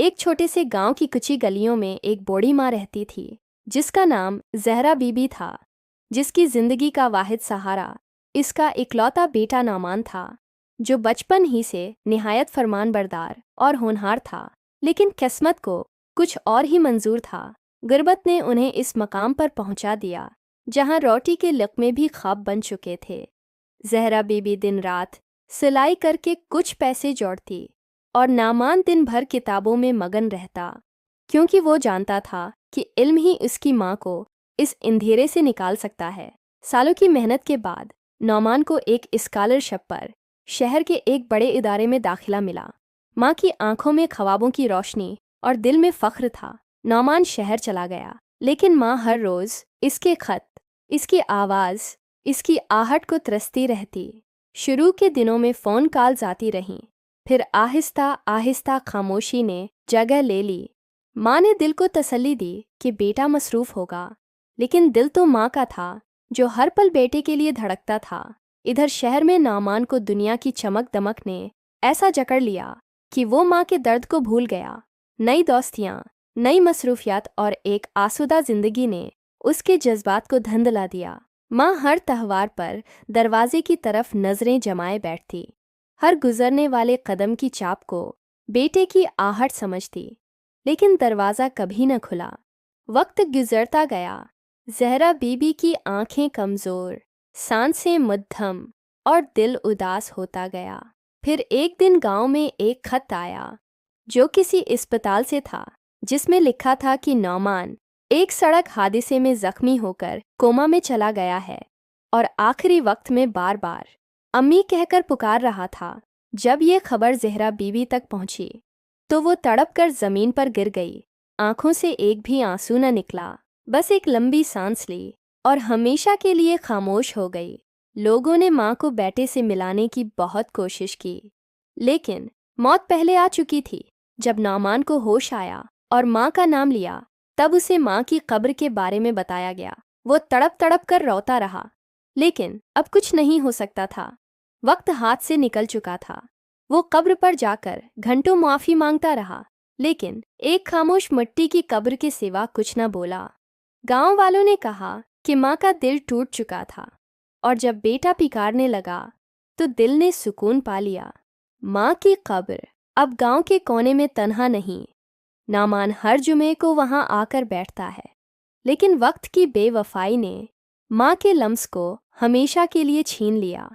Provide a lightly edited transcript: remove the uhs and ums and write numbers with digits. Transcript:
ایک چھوٹے سے گاؤں کی کچی گلیوں میں ایک بوڑھی ماں رہتی تھی جس کا نام زہرا بی بی تھا، جس کی زندگی کا واحد سہارا اس کا اکلوتا بیٹا نعمان تھا، جو بچپن ہی سے نہایت فرمان بردار اور ہونہار تھا۔ لیکن قسمت کو کچھ اور ہی منظور تھا۔ غربت نے انہیں اس مقام پر پہنچا دیا جہاں روٹی کے لقمے بھی خواب بن چکے تھے۔ زہرا بی بی دن رات سلائی کر کے کچھ پیسے جوڑتی اور نعمان دن بھر کتابوں میں مگن رہتا، کیونکہ وہ جانتا تھا کہ علم ہی اس کی ماں کو اس اندھیرے سے نکال سکتا ہے۔ سالوں کی محنت کے بعد نعمان کو ایک اسکالرشپ پر شہر کے ایک بڑے ادارے میں داخلہ ملا۔ ماں کی آنکھوں میں خوابوں کی روشنی اور دل میں فخر تھا۔ نعمان شہر چلا گیا، لیکن ماں ہر روز اس کے خط، اس کی آواز، اس کی آہٹ کو ترستی رہتی۔ شروع کے دنوں میں فون کالز آتی رہیں، پھر آہستہ آہستہ خاموشی نے جگہ لے لی۔ ماں نے دل کو تسلی دی کہ بیٹا مصروف ہوگا، لیکن دل تو ماں کا تھا جو ہر پل بیٹے کے لیے دھڑکتا تھا۔ ادھر شہر میں نعمان کو دنیا کی چمک دمک نے ایسا جکڑ لیا کہ وہ ماں کے درد کو بھول گیا۔ نئی دوستیاں، نئی مصروفیات اور ایک آسودہ زندگی نے اس کے جذبات کو دھندلا دیا۔ ماں ہر تہوار پر دروازے کی طرف نظریں جمائے بیٹھتی، ہر گزرنے والے قدم کی چاپ کو بیٹے کی آہٹ سمجھتی، لیکن دروازہ کبھی نہ کھلا۔ وقت گزرتا گیا، زہرا بی بی کی آنکھیں کمزور، سانسیں مدھم اور دل اداس ہوتا گیا۔ پھر ایک دن گاؤں میں ایک خط آیا جو کسی اسپتال سے تھا، جس میں لکھا تھا کہ نعمان ایک سڑک حادثے میں زخمی ہو کر کوما میں چلا گیا ہے اور آخری وقت میں بار بار امی کہہ کر پکار رہا تھا۔ جب یہ خبر زہرا بی بی تک پہنچی تو وہ تڑپ کر زمین پر گر گئی۔ آنکھوں سے ایک بھی آنسو نہ نکلا، بس ایک لمبی سانس لی اور ہمیشہ کے لیے خاموش ہو گئی۔ لوگوں نے ماں کو بیٹے سے ملانے کی بہت کوشش کی، لیکن موت پہلے آ چکی تھی۔ جب نعمان کو ہوش آیا اور ماں کا نام لیا، تب اسے ماں کی قبر کے بارے میں بتایا گیا۔ وہ تڑپ تڑپ کر روتا رہا، لیکن اب کچھ نہیں ہو سکتا تھا۔ وقت ہاتھ سے نکل چکا تھا۔ وہ قبر پر جا کر گھنٹوں معافی مانگتا رہا، لیکن ایک خاموش مٹی کی قبر کے سوا کچھ نہ بولا۔ گاؤں والوں نے کہا کہ ماں کا دل ٹوٹ چکا تھا، اور جب بیٹا پکارنے لگا تو دل نے سکون پا لیا۔ ماں کی قبر اب گاؤں کے کونے میں تنہا نہیں۔ نعمان ہر جمعے کو وہاں آ کر بیٹھتا ہے، لیکن وقت کی بے وفائی نے ماں کے لمس کو ہمیشہ کے لیے چھین لیا۔